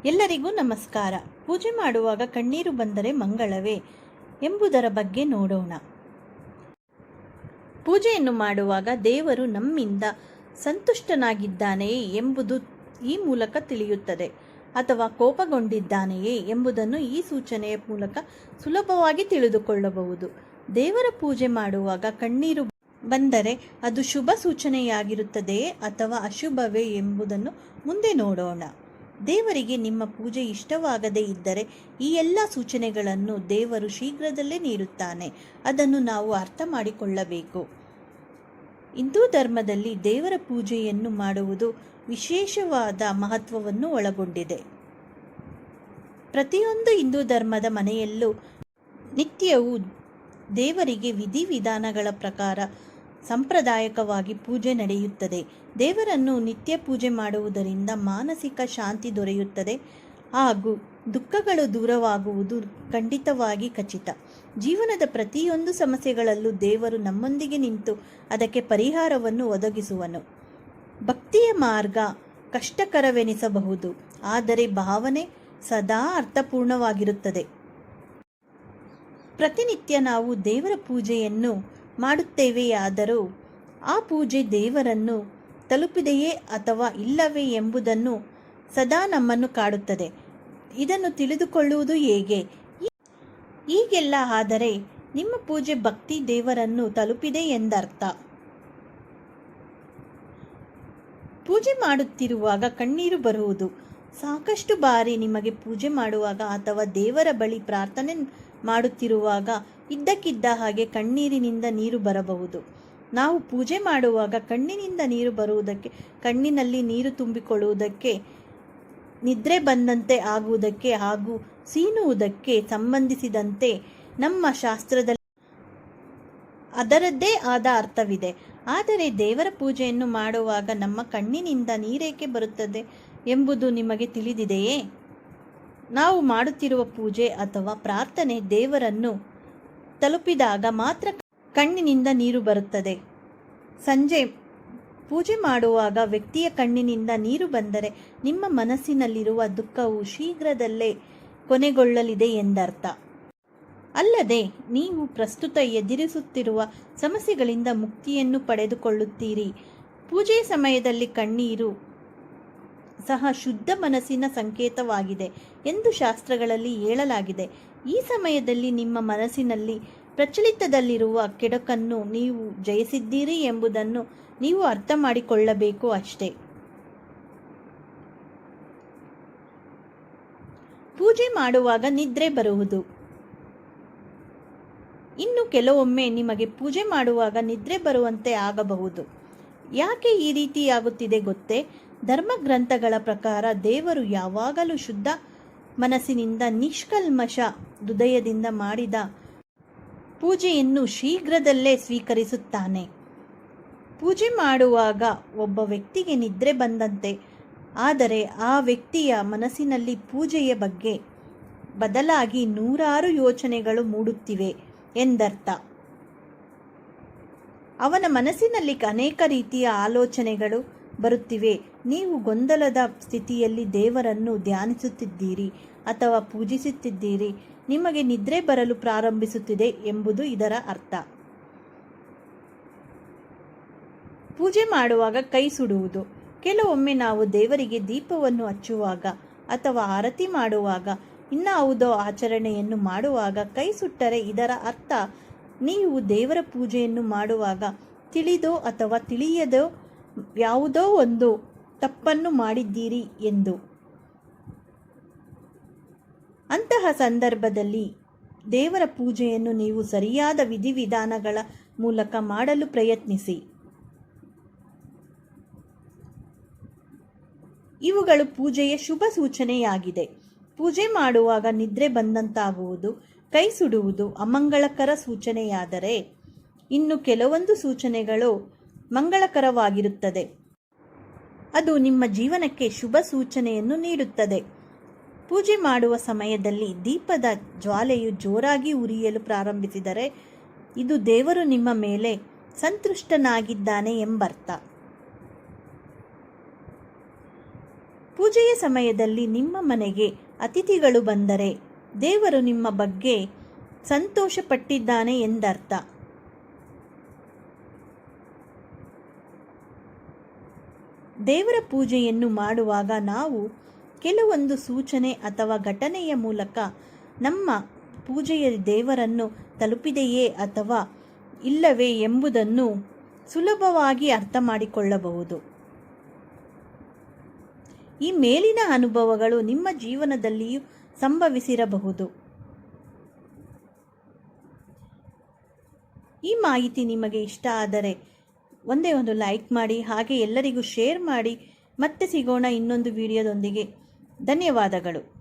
ಎಲ್ಲರಿಗೂ ನಮಸ್ಕಾರ. ಪೂಜೆ ಮಾಡುವಾಗ ಕಣ್ಣೀರು ಬಂದರೆ ಮಂಗಳವೇ ಎಂಬುದರ ಬಗ್ಗೆ ನೋಡೋಣ. ಪೂಜೆಯನ್ನು ಮಾಡುವಾಗ ದೇವರು ನಮ್ಮಿಂದ ಸಂತುಷ್ಟನಾಗಿದ್ದಾನೆಯೇ ಎಂಬುದು ಈ ಮೂಲಕ ತಿಳಿಯುತ್ತದೆ, ಅಥವಾ ಕೋಪಗೊಂಡಿದ್ದಾನೆಯೇ ಎಂಬುದನ್ನು ಈ ಸೂಚನೆಯ ಮೂಲಕ ಸುಲಭವಾಗಿ ತಿಳಿದುಕೊಳ್ಳಬಹುದು. ದೇವರ ಪೂಜೆ ಮಾಡುವಾಗ ಕಣ್ಣೀರು ಬಂದರೆ ಅದು ಶುಭ ಸೂಚನೆಯಾಗಿರುತ್ತದೆಯೇ ಅಥವಾ ಅಶುಭವೇ ಎಂಬುದನ್ನು ಮುಂದೆ ನೋಡೋಣ. ದೇವರಿಗೆ ನಿಮ್ಮ ಪೂಜೆ ಇಷ್ಟವಾಗದೇ ಇದ್ದರೆ ಈ ಎಲ್ಲ ಸೂಚನೆಗಳನ್ನು ದೇವರು ಶೀಘ್ರದಲ್ಲೇ ನೀಡುತ್ತಾನೆ. ಅದನ್ನು ನಾವು ಅರ್ಥ ಮಾಡಿಕೊಳ್ಳಬೇಕು. ಹಿಂದೂ ಧರ್ಮದಲ್ಲಿ ದೇವರ ಪೂಜೆಯನ್ನು ಮಾಡುವುದು ವಿಶೇಷವಾದ ಮಹತ್ವವನ್ನು ಒಳಗೊಂಡಿದೆ. ಪ್ರತಿಯೊಂದು ಹಿಂದೂ ಧರ್ಮದ ಮನೆಯಲ್ಲೂ ನಿತ್ಯವೂ ದೇವರಿಗೆ ವಿಧಿವಿಧಾನಗಳ ಪ್ರಕಾರ ಸಾಂಪ್ರದಾಯಿಕವಾಗಿ ಪೂಜೆ ನಡೆಯುತ್ತದೆ. ದೇವರನ್ನು ನಿತ್ಯ ಪೂಜೆ ಮಾಡುವುದರಿಂದ ಮಾನಸಿಕ ಶಾಂತಿ ದೊರೆಯುತ್ತದೆ ಹಾಗೂ ದುಃಖಗಳು ದೂರವಾಗುವುದು ಖಂಡಿತವಾಗಿ ಖಚಿತ. ಜೀವನದ ಪ್ರತಿಯೊಂದು ಸಮಸ್ಯೆಗಳಲ್ಲೂ ದೇವರು ನಮ್ಮೊಂದಿಗೆ ನಿಂತು ಅದಕ್ಕೆ ಪರಿಹಾರವನ್ನು ಒದಗಿಸುವನು. ಭಕ್ತಿಯ ಮಾರ್ಗ ಕಷ್ಟಕರವೆನಿಸಬಹುದು, ಆದರೆ ಭಾವನೆ ಸದಾ ಅರ್ಥಪೂರ್ಣವಾಗಿರುತ್ತದೆ. ಪ್ರತಿನಿತ್ಯ ನಾವು ದೇವರ ಪೂಜೆಯನ್ನು ಮಾಡುತ್ತೇವೆಯಾದರೂ ಆ ಪೂಜೆ ದೇವರನ್ನು ತಲುಪಿದೆಯೇ ಅಥವಾ ಇಲ್ಲವೇ ಎಂಬುದನ್ನು ಸದಾ ನಮ್ಮನ್ನು ಕಾಡುತ್ತದೆ. ಇದನ್ನು ತಿಳಿದುಕೊಳ್ಳುವುದು ಹೇಗೆ? ಹೀಗೆಲ್ಲ ಆದರೆ ನಿಮ್ಮ ಪೂಜೆ ಭಕ್ತಿ ದೇವರನ್ನು ತಲುಪಿದೆ ಎಂದರ್ಥ. ಪೂಜೆ ಮಾಡುತ್ತಿರುವಾಗ ಕಣ್ಣೀರು ಬರುವುದು. ಸಾಕಷ್ಟು ಬಾರಿ ನಿಮಗೆ ಪೂಜೆ ಮಾಡುವಾಗ ಅಥವಾ ದೇವರ ಬಳಿ ಪ್ರಾರ್ಥನೆ ಮಾಡುತ್ತಿರುವಾಗ ಇದ್ದಕ್ಕಿದ್ದ ಹಾಗೆ ಕಣ್ಣೀರಿನಿಂದ ನೀರು ಬರಬಹುದು. ನಾವು ಪೂಜೆ ಮಾಡುವಾಗ ಕಣ್ಣಿನಿಂದ ನೀರು ಬರುವುದಕ್ಕೆ, ಕಣ್ಣಿನಲ್ಲಿ ನೀರು ತುಂಬಿಕೊಳ್ಳುವುದಕ್ಕೆ, ನಿದ್ರೆ ಬಂದಂತೆ ಆಗುವುದಕ್ಕೆ ಹಾಗೂ ಸೀನುವುದಕ್ಕೆ ಸಂಬಂಧಿಸಿದಂತೆ ನಮ್ಮ ಶಾಸ್ತ್ರದಲ್ಲಿ ಅದರದ್ದೇ ಆದ ಅರ್ಥವಿದೆ. ಆದರೆ ದೇವರ ಪೂಜೆಯನ್ನು ಮಾಡುವಾಗ ನಮ್ಮ ಕಣ್ಣಿನಿಂದ ನೀರೇಕೆ ಬರುತ್ತದೆ ಎಂಬುದು ನಿಮಗೆ ತಿಳಿದಿದೆಯೇ? ನಾವು ಮಾಡುತ್ತಿರುವ ಪೂಜೆ ಅಥವಾ ಪ್ರಾರ್ಥನೆ ದೇವರನ್ನು ತಲುಪಿದಾಗ ಮಾತ್ರ ಕಣ್ಣಿನಿಂದ ನೀರು ಬರುತ್ತದೆ. ಸಂಜೆ ಪೂಜೆ ಮಾಡುವಾಗ ವ್ಯಕ್ತಿಯ ಕಣ್ಣಿನಿಂದ ನೀರು ಬಂದರೆ ನಿಮ್ಮ ಮನಸ್ಸಿನಲ್ಲಿರುವ ದುಃಖವು ಶೀಘ್ರದಲ್ಲೇ ಕೊನೆಗೊಳ್ಳಲಿದೆ ಎಂದರ್ಥ. ಅಲ್ಲದೆ ನೀವು ಪ್ರಸ್ತುತ ಎದುರಿಸುತ್ತಿರುವ ಸಮಸ್ಯೆಗಳಿಂದ ಮುಕ್ತಿಯನ್ನು ಪಡೆದುಕೊಳ್ಳುತ್ತೀರಿ. ಪೂಜೆಯ ಸಮಯದಲ್ಲಿ ಕಣ್ಣೀರು ಸಹ ಶುದ್ಧ ಮನಸ್ಸಿನ ಸಂಕೇತವಾಗಿದೆ ಎಂದು ಶಾಸ್ತ್ರಗಳಲ್ಲಿ ಹೇಳಲಾಗಿದೆ. ಈ ಸಮಯದಲ್ಲಿ ನಿಮ್ಮ ಮನಸ್ಸಿನಲ್ಲಿ ಪ್ರಚಲಿತದಲ್ಲಿರುವ ಕೆಡುಕನ್ನು ನೀವು ಜಯಿಸಿದ್ದೀರಿ ಎಂಬುದನ್ನು ನೀವು ಅರ್ಥ ಮಾಡಿಕೊಳ್ಳಬೇಕು ಅಷ್ಟೇ. ಪೂಜೆ ಮಾಡುವಾಗ ನಿದ್ರೆ ಬರುವುದು. ಇನ್ನು ಕೆಲವೊಮ್ಮೆ ನಿಮಗೆ ಪೂಜೆ ಮಾಡುವಾಗ ನಿದ್ರೆ ಬರುವಂತೆ ಆಗಬಹುದು. ಯಾಕೆ ಈ ರೀತಿಯಾಗುತ್ತಿದೆ ಗೊತ್ತೇ? ಧರ್ಮಗ್ರಂಥಗಳ ಪ್ರಕಾರ ದೇವರು ಯಾವಾಗಲೂ ಶುದ್ಧ ಮನಸ್ಸಿನಿಂದ ನಿಷ್ಕಲ್ಮಶ ಹೃದಯದಿಂದ ಮಾಡಿದ ಪೂಜೆಯನ್ನು ಶೀಘ್ರದಲ್ಲೇ ಸ್ವೀಕರಿಸುತ್ತಾನೆ. ಪೂಜೆ ಮಾಡುವಾಗ ಒಬ್ಬ ವ್ಯಕ್ತಿಗೆ ನಿದ್ರೆ ಬಂದಂತೆ ಆದರೆ ಆ ವ್ಯಕ್ತಿಯ ಮನಸ್ಸಿನಲ್ಲಿ ಪೂಜೆಯ ಬಗ್ಗೆ ಬದಲಾಗಿ ನೂರಾರು ಯೋಚನೆಗಳು ಮೂಡುತ್ತಿವೆ ಎಂದರ್ಥ. ಅವನ ಮನಸ್ಸಿನಲ್ಲಿ ಅನೇಕ ರೀತಿಯ ಆಲೋಚನೆಗಳು ಬರುತ್ತಿವೆ. ನೀವು ಗೊಂದಲದ ಸ್ಥಿತಿಯಲ್ಲಿ ದೇವರನ್ನು ಧ್ಯಾನಿಸುತ್ತಿದ್ದೀರಿ ಅಥವಾ ಪೂಜಿಸುತ್ತಿದ್ದೀರಿ. ನಿಮಗೆ ನಿದ್ರೆ ಬರಲು ಪ್ರಾರಂಭಿಸುತ್ತಿದೆ ಎಂಬುದು ಇದರ ಅರ್ಥ. ಪೂಜೆ ಮಾಡುವಾಗ ಕೈ ಸುಡುವುದು. ಕೆಲವೊಮ್ಮೆ ನಾವು ದೇವರಿಗೆ ದೀಪವನ್ನು ಹಚ್ಚುವಾಗ ಅಥವಾ ಆರತಿ ಮಾಡುವಾಗ, ಇನ್ನಾವುದೋ ಆಚರಣೆಯನ್ನು ಮಾಡುವಾಗ ಕೈ ಸುಟ್ಟರೆ ಇದರ ಅರ್ಥ ನೀವು ದೇವರ ಪೂಜೆಯನ್ನು ಮಾಡುವಾಗ ತಿಳಿದೋ ಅಥವಾ ತಿಳಿಯದೋ ಯಾವುದೋ ಒಂದು ತಪ್ಪನ್ನು ಮಾಡಿದ್ದೀರಿ ಎಂದು. ಅಂತಹ ಸಂದರ್ಭದಲ್ಲಿ ದೇವರ ಪೂಜೆಯನ್ನು ನೀವು ಸರಿಯಾದ ವಿಧಿವಿಧಾನಗಳ ಮೂಲಕ ಮಾಡಲು ಪ್ರಯತ್ನಿಸಿ. ಇವುಗಳು ಪೂಜೆಯ ಶುಭ ಸೂಚನೆಯಾಗಿದೆ. ಪೂಜೆ ಮಾಡುವಾಗ ನಿದ್ರೆ ಬಂದಂತಾಗುವುದು, ಕೈ ಸುಡುವುದು ಅಮಂಗಳಕರ ಸೂಚನೆಯಾದರೆ, ಇನ್ನು ಕೆಲವೊಂದು ಸೂಚನೆಗಳು ಮಂಗಳಕರವಾಗಿರುತ್ತದೆ. ಅದು ನಿಮ್ಮ ಜೀವನಕ್ಕೆ ಶುಭ ಸೂಚನೆಯನ್ನು ನೀಡುತ್ತದೆ. ಪೂಜೆ ಮಾಡುವ ಸಮಯದಲ್ಲಿ ದೀಪದ ಜ್ವಾಲೆಯು ಜೋರಾಗಿ ಉರಿಯಲು ಪ್ರಾರಂಭಿಸಿದರೆ ಇದು ದೇವರು ನಿಮ್ಮ ಮೇಲೆ ಸಂತುಷ್ಟನಾಗಿದ್ದಾನೆ ಎಂಬರ್ಥ. ಪೂಜೆಯ ಸಮಯದಲ್ಲಿ ನಿಮ್ಮ ಮನೆಗೆ ಅತಿಥಿಗಳು ಬಂದರೆ ದೇವರು ನಿಮ್ಮ ಬಗ್ಗೆ ಸಂತೋಷಪಟ್ಟಿದ್ದಾನೆ ಎಂದರ್ಥ. ದೇವರ ಪೂಜೆಯನ್ನು ಮಾಡುವಾಗ ನಾವು ಕೆಲವೊಂದು ಸೂಚನೆ ಅಥವಾ ಘಟನೆಯ ಮೂಲಕ ನಮ್ಮ ಪೂಜೆಯ ದೇವರನ್ನು ತಲುಪಿದೆಯೇ ಅಥವಾ ಇಲ್ಲವೇ ಎಂಬುದನ್ನು ಸುಲಭವಾಗಿ ಅರ್ಥ ಮಾಡಿಕೊಳ್ಳಬಹುದು. ಈ ಮೇಲಿನ ಅನುಭವಗಳು ನಿಮ್ಮ ಜೀವನದಲ್ಲಿಯೂ ಸಂಭವಿಸಿರಬಹುದು. ಈ ಮಾಹಿತಿ ನಿಮಗೆ ಇಷ್ಟ ಆದರೆ ಒಂದೇ ಒಂದು ಲೈಕ್ ಮಾಡಿ, ಹಾಗೆ ಎಲ್ಲರಿಗೂ ಶೇರ್ ಮಾಡಿ. ಮತ್ತೆ ಸಿಗೋಣ ಇನ್ನೊಂದು ವಿಡಿಯೋದೊಂದಿಗೆ. ಧನ್ಯವಾದಗಳು.